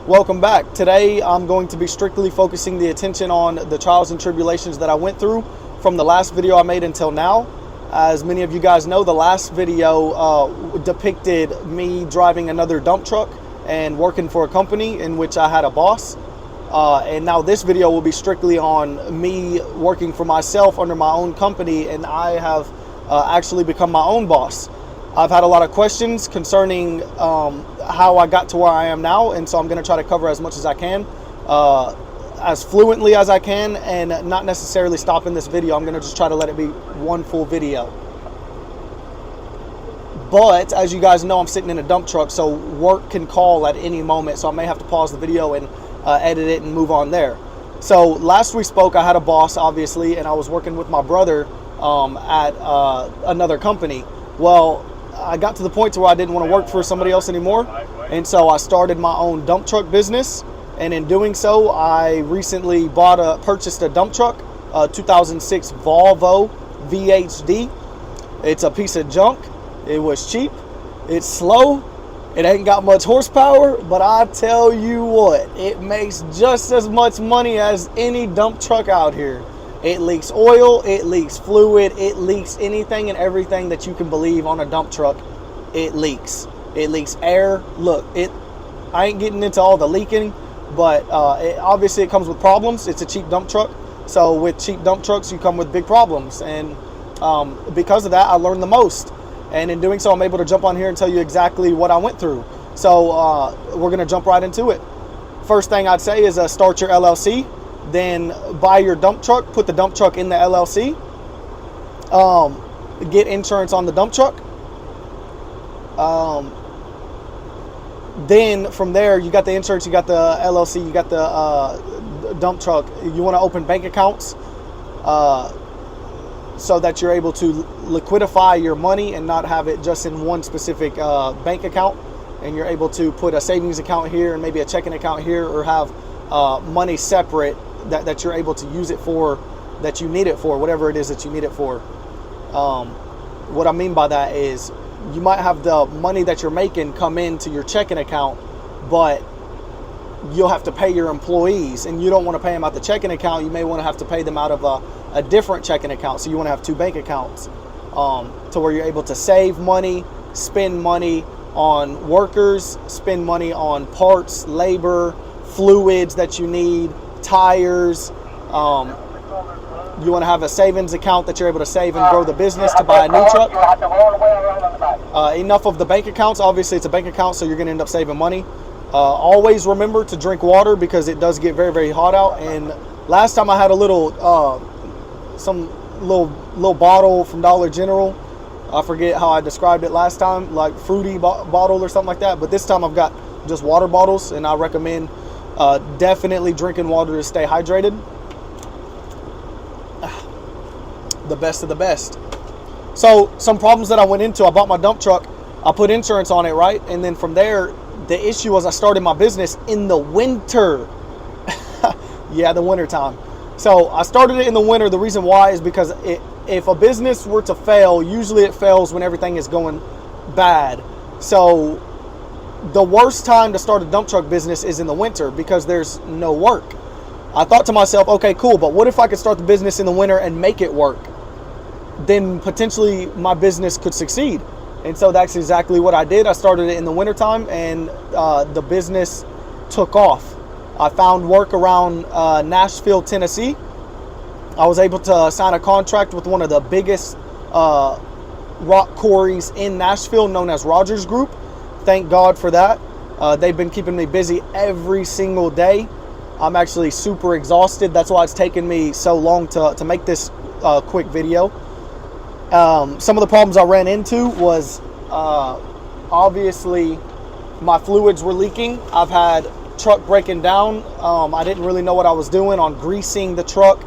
Welcome back. Today I'm going to be strictly focusing the attention on the trials and tribulations that I went through from the last video I made until now. As many of you guys know, the last video depicted me driving another dump truck and working for a company in which I had a boss. And now this video will be strictly on me working for myself under my own company, and I have actually become my own boss. I've had a lot of questions concerning how I got to where I am now, and so I'm going to try to cover as much as I can, as fluently as I can, and not necessarily stop in this video. I'm going to just try to let it be one full video. But as you guys know, I'm sitting in a dump truck, so work can call at any moment, so I may have to pause the video and edit it and move on there. So last we spoke, I had a boss, obviously, and I was working with my brother at another company. Well, I got to the point to where I didn't want to work for somebody else anymore, and so I started my own dump truck business. And in doing so, I recently purchased a dump truck, a 2006 Volvo VHD. It's a piece of junk. It was cheap. It's slow. It ain't got much horsepower, but I tell you what, it makes just as much money as any dump truck out here. It leaks oil, it leaks fluid, it leaks anything and everything that you can believe on a dump truck. It leaks. It leaks air. Look, I ain't getting into all the leaking, but obviously it comes with problems. It's a cheap dump truck. So with cheap dump trucks, you come with big problems. And because of that, I learned the most. And in doing so, I'm able to jump on here and tell you exactly what I went through. So we're going to jump right into it. First thing I'd say is start your LLC. Then buy your dump truck, put the dump truck in the LLC, get insurance on the dump truck. Then from there, you got the insurance, you got the LLC, you got the dump truck. You want to open bank accounts so that you're able to liquidify your money and not have it just in one specific bank account. And you're able to put a savings account here and maybe a checking account here, or have money separate that you're able to use it for, that you need it for, whatever it is that you need it for. What I mean by that is you might have the money that you're making come into your checking account, but you'll have to pay your employees, and you don't want to pay them out the checking account. You may want to have to pay them out of a different checking account. So you want to have two bank accounts to where you're able to save money, spend money on workers, spend money on parts, labor, fluids that you need, tires. You want to have a savings account that you're able to save and grow the business to buy a new truck. Enough of the bank accounts. Obviously, it's a bank account, so you're going to end up saving money. Always remember to drink water, because it does get very, very hot out. And last time I had a little bottle from Dollar General. I forget how I described it last time, like fruity bottle or something like that. But this time I've got just water bottles, and I recommend definitely drinking water to stay hydrated. The best of the best. So some problems that I went into: I bought my dump truck, I put insurance on it, right? And then from there, the issue was I started my business in the winter. Yeah, the winter time. So I started it in the winter. The reason why is because if a business were to fail, usually it fails when everything is going bad. So the worst time to start a dump truck business is in the winter, because there's no work. I thought to myself, okay, cool, but what if I could start the business in the winter and make it work? Then potentially my business could succeed. And so that's exactly what I did. I started it in the wintertime, and the business took off. I found work around Nashville, Tennessee. I was able to sign a contract with one of the biggest rock quarries in Nashville, known as Rogers Group. Thank God for that. They've been keeping me busy every single day. I'm actually super exhausted. That's why it's taken me so long to make this quick video. Some of the problems I ran into was obviously my fluids were leaking. I've had truck breaking down. I didn't really know what I was doing on greasing the truck.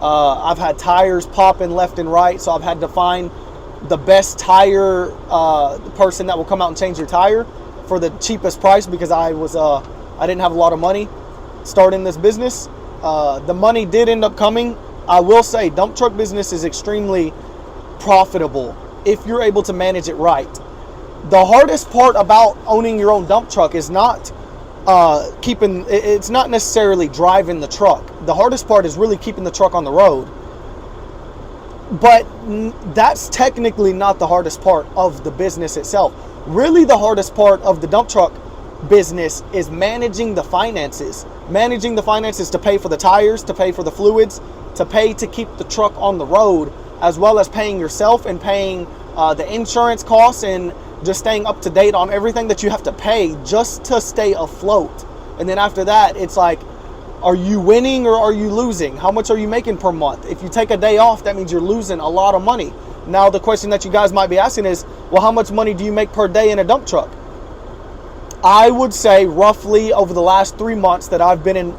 I've had tires popping left and right, so I've had to find the best tire person that will come out and change your tire for the cheapest price, because I didn't have a lot of money starting this business. The money did end up coming. I will say dump truck business is extremely profitable if you're able to manage it right. The hardest part about owning your own dump truck is not it's not necessarily driving the truck. The hardest part is really keeping the truck on the road. But that's technically not the hardest part of the business itself. Really, the hardest part of the dump truck business is managing the finances. Managing the finances to pay for the tires, to pay for the fluids, to pay to keep the truck on the road, as well as paying yourself and paying the insurance costs and just staying up to date on everything that you have to pay just to stay afloat. And then after that, it's like, are you winning or are you losing? How much are you making per month? If you take a day off, that means you're losing a lot of money. Now, the question that you guys might be asking is, well, how much money do you make per day in a dump truck? I would say roughly over the last 3 months that I've been in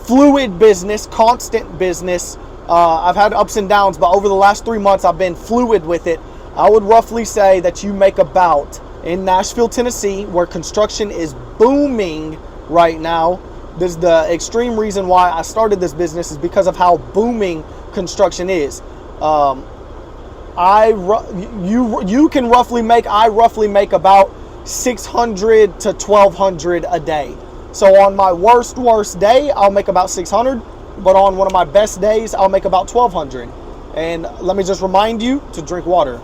fluid business, constant business. I've had ups and downs, but over the last 3 months, I've been fluid with it. I would roughly say that you make about, in Nashville, Tennessee, where construction is booming right now. This is the extreme reason why I started this business, is because of how booming construction is. I roughly make about $600 to $1,200 a day. So on my worst day, I'll make about $600, but on one of my best days, I'll make about $1,200. And let me just remind you to drink water.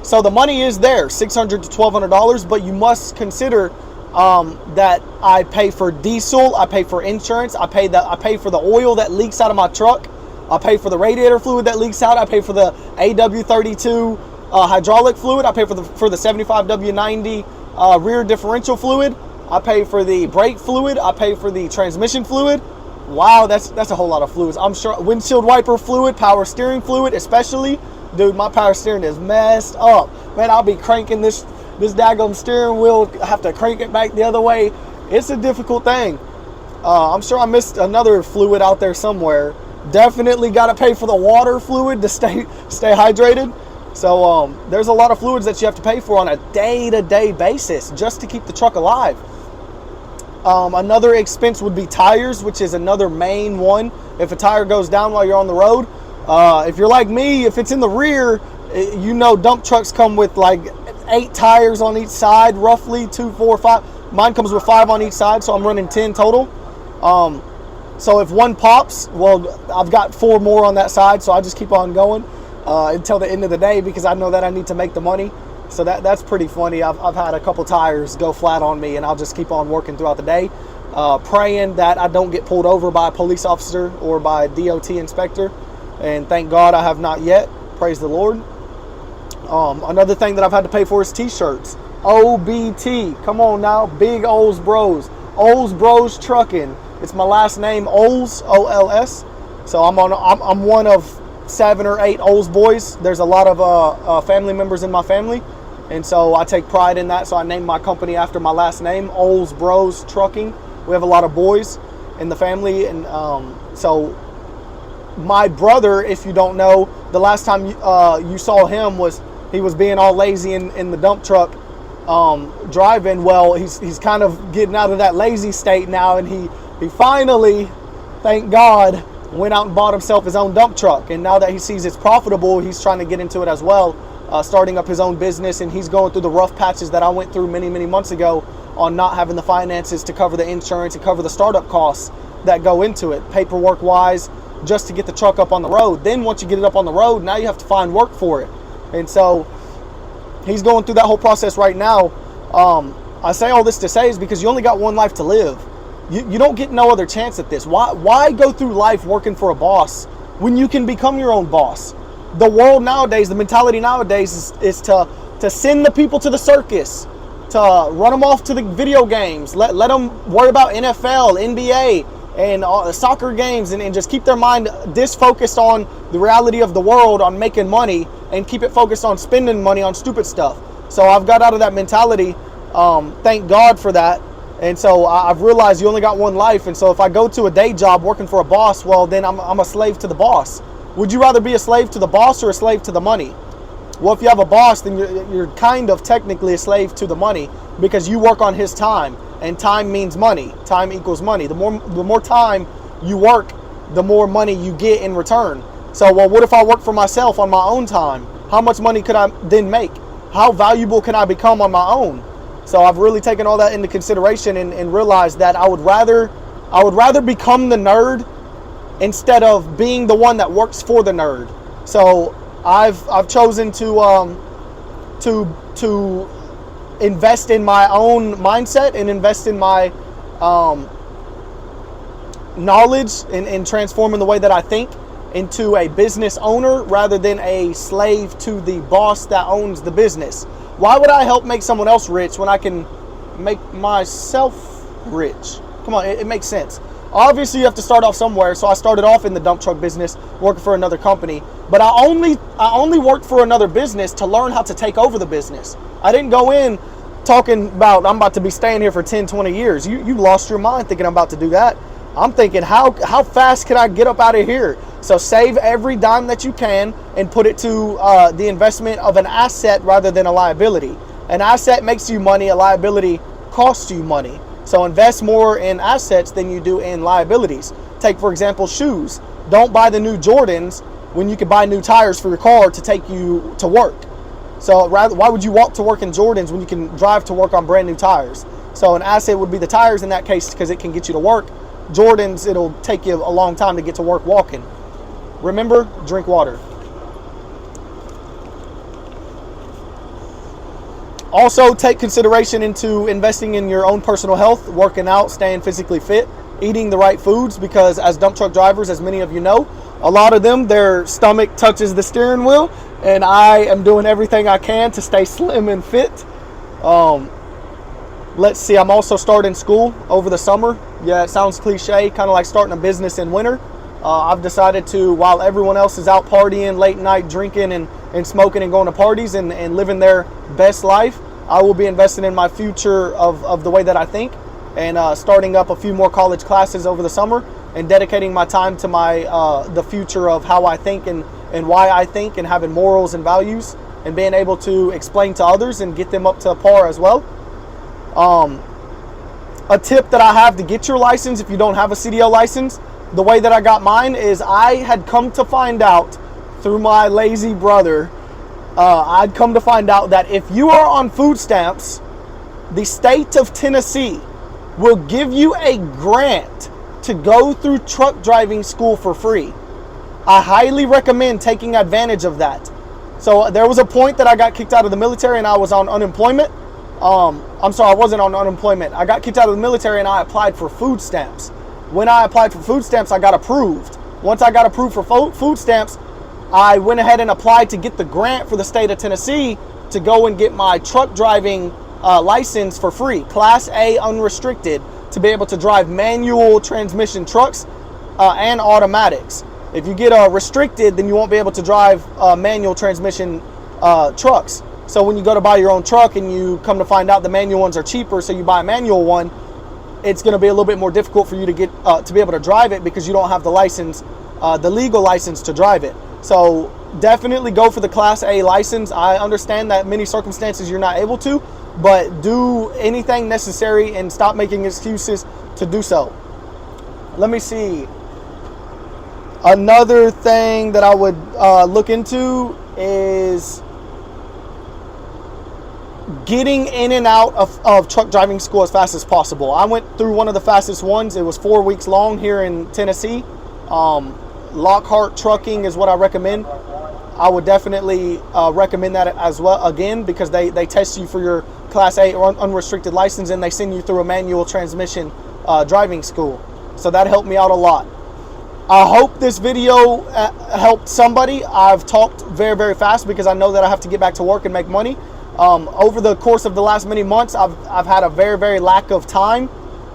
So the money is there, $600 to $1,200, but you must consider that I pay for diesel, I pay for insurance, I pay for the oil that leaks out of my truck, I pay for the radiator fluid that leaks out, I pay for the AW32 hydraulic fluid, I pay for the 75W90 rear differential fluid, I pay for the brake fluid, I pay for the transmission fluid. Wow, that's a whole lot of fluids. I'm sure windshield wiper fluid, power steering fluid, especially. Dude, my power steering is messed up. Man, I'll be cranking this daggone steering wheel. I have to crank it back the other way. It's a difficult thing. I'm sure I missed another fluid out there somewhere. Definitely got to pay for the water fluid to stay hydrated. So there's a lot of fluids that you have to pay for on a day-to-day basis just to keep the truck alive. Another expense would be tires, which is another main one. If a tire goes down while you're on the road, if you're like me, if it's in the rear, you know dump trucks come with like 8 tires on each side, roughly 2, 4, 5. Mine comes with 5 on each side, so I'm running 10 total. So if one pops, well, I've got 4 more on that side, so I just keep on going until the end of the day, because I know that I need to make the money. So that's pretty funny. I've had a couple tires go flat on me, and I'll just keep on working throughout the day, praying that I don't get pulled over by a police officer or by a DOT inspector. And thank God I have not yet. Praise the Lord. Another thing that I've had to pay for is t-shirts. OBT. Come on now. Big Ols Bros. Ols Bros Trucking. It's my last name, Ols, O-L-S. So I'm one of 7 or 8 Ols boys. There's a lot of family members in my family. And so I take pride in that. So I named my company after my last name, Ols Bros Trucking. We have a lot of boys in the family. And so my brother, if you don't know, the last time you saw him he was being all lazy in the dump truck driving. Well, he's kind of getting out of that lazy state now, and he finally, thank God, went out and bought himself his own dump truck. And now that he sees it's profitable, he's trying to get into it as well, starting up his own business. And he's going through the rough patches that I went through many months ago on not having the finances to cover the insurance and cover the startup costs that go into it, paperwork wise, just to get the truck up on the road. Then once you get it up on the road, now you have to find work for it. And so he's going through that whole process right now. I say all this to say is because you only got one life to live. You don't get no other chance at this. Why go through life working for a boss when you can become your own boss? The world nowadays, the mentality nowadays is to send the people to the circus, to run them off to the video games, let them worry about NFL, NBA, and soccer games, and just keep their mind disfocused on the reality of the world, on making money, and keep it focused on spending money on stupid stuff. So I've got out of that mentality. Thank God for that. And so I've realized you only got one life. And so if I go to a day job working for a boss, well, then I'm a slave to the boss. Would you rather be a slave to the boss or a slave to the money? Well, if you have a boss, then you're kind of technically a slave to the money, because you work on his time. And time means money. Time equals money. The more time you work, the more money you get in return. So, well, what if I work for myself on my own time? How much money could I then make? how valuable can I become on my own? So I've really taken all that into consideration and realized that I would rather become the nerd instead of being the one that works for the nerd. So I've chosen to invest in my own mindset and invest in my knowledge and transforming the way that I think into a business owner rather than a slave to the boss that owns the business. Why would I help make someone else rich when I can make myself rich? Come on, it makes sense. Obviously, you have to start off somewhere. So I started off in the dump truck business, working for another company. But I only worked for another business to learn how to take over the business. I didn't go in talking about I'm about to be staying here for 10, 20 years. You lost your mind thinking I'm about to do that. I'm thinking, how fast can I get up out of here? So save every dime that you can and put it to the investment of an asset rather than a liability. An asset makes you money. A liability costs you money. So invest more in assets than you do in liabilities. Take, for example, shoes. Don't buy the new Jordans when you can buy new tires for your car to take you to work. So why would you walk to work in Jordans when you can drive to work on brand new tires? So an asset would be the tires in that case because it can get you to work. Jordans, it'll take you a long time to get to work walking. Remember, drink water. Also, take consideration into investing in your own personal health, working out, staying physically fit, eating the right foods, because as dump truck drivers, as many of you know, a lot of them, their stomach touches the steering wheel, and I am doing everything I can to stay slim and fit. Let's see, I'm also starting school over the summer. Yeah, it sounds cliche, kind of like starting a business in winter. I've decided to, while everyone else is out partying, late night drinking and smoking and going to parties and living their best life, I will be investing in my future of the way that I think and starting up a few more college classes over the summer and dedicating my time to my the future of how I think and why I think, and having morals and values and being able to explain to others and get them up to par as well. A tip that I have to get your license if you don't have a CDL license, the way that I got mine is I had come to find out through my lazy brother, I'd come to find out that if you are on food stamps, the state of Tennessee will give you a grant to go through truck driving school for free. I highly recommend taking advantage of that. So there was a point that I got kicked out of the military and I was on unemployment. I'm sorry, I wasn't on unemployment. I got kicked out of the military and I applied for food stamps. When I applied for food stamps, I got approved. Once I got approved for food stamps, I went ahead and applied to get the grant for the state of Tennessee to go and get my truck driving license for free, Class A unrestricted, to be able to drive manual transmission trucks and automatics. If you get restricted, then you won't be able to drive manual transmission trucks. So when you go to buy your own truck and you come to find out the manual ones are cheaper, so you buy a manual one, it's going to be a little bit more difficult for you to get to be able to drive it because you don't have the license, the legal license to drive it. So definitely go for the Class A license. I understand that many circumstances you're not able to, but do anything necessary and stop making excuses to do so. Let me see. Another thing that I would look into is getting in and out of truck driving school as fast as possible. I went through one of the fastest ones. It was 4 weeks long here in Tennessee. Lockhart Trucking is what I recommend. I would definitely recommend that as well, again, because they test you for your Class A or unrestricted license and they send you through a manual transmission driving school. So that helped me out a lot. I hope this video helped somebody. I've talked very, very fast because I know that I have to get back to work and make money. Over the course of the last many months, I've had a very, very lack of time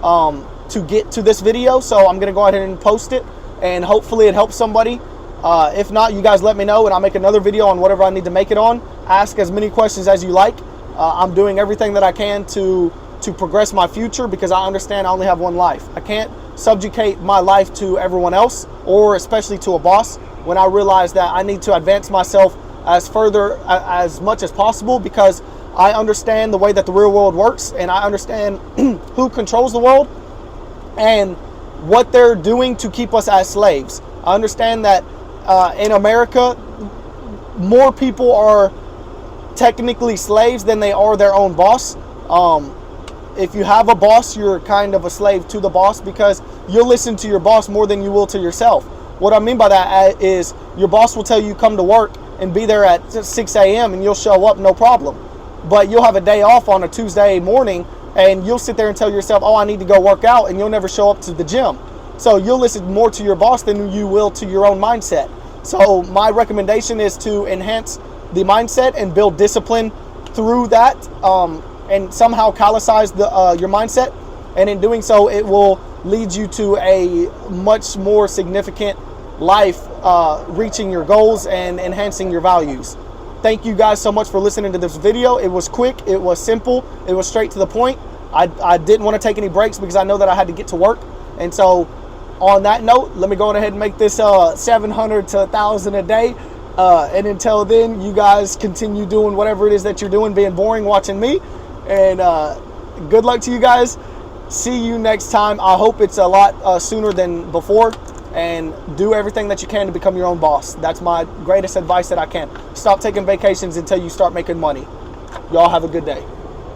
to get to this video. So I'm going to go ahead and post it and hopefully it helps somebody. If not, you guys let me know and I'll make another video on whatever I need to make it on. Ask as many questions as you like. I'm doing everything that I can to progress my future because I understand I only have one life. I can't subjugate my life to everyone else or especially to a boss when I realize that I need to advance myself as much as possible because I understand the way that the real world works and I understand who controls the world and what they're doing to keep us as slaves. I understand that in America, more people are technically slaves than they are their own boss. If you have a boss, you're kind of a slave to the boss, because you'll listen to your boss more than you will to yourself. What I mean by that is your boss will tell you come to work and be there at 6 a.m. and you'll show up no problem. But you'll have a day off on a Tuesday morning and you'll sit there and tell yourself, oh, I need to go work out, and you'll never show up to the gym. So you'll listen more to your boss than you will to your own mindset. So my recommendation is to enhance the mindset and build discipline through that, and somehow callosize your mindset. And in doing so, it will lead you to a much more significant life, reaching your goals and enhancing your values. Thank you guys so much for listening to this video. It was quick, it was simple, it was straight to the point. I didn't want to take any breaks because I know that I had to get to work. And so on that note, let me go ahead and make this 700 to 1,000 a day. And until then, you guys continue doing whatever it is that you're doing, being boring, watching me. And good luck to you guys. See you next time. I hope it's a lot sooner than before. And do everything that you can to become your own boss. That's my greatest advice that I can. Stop taking vacations until you start making money. Y'all have a good day.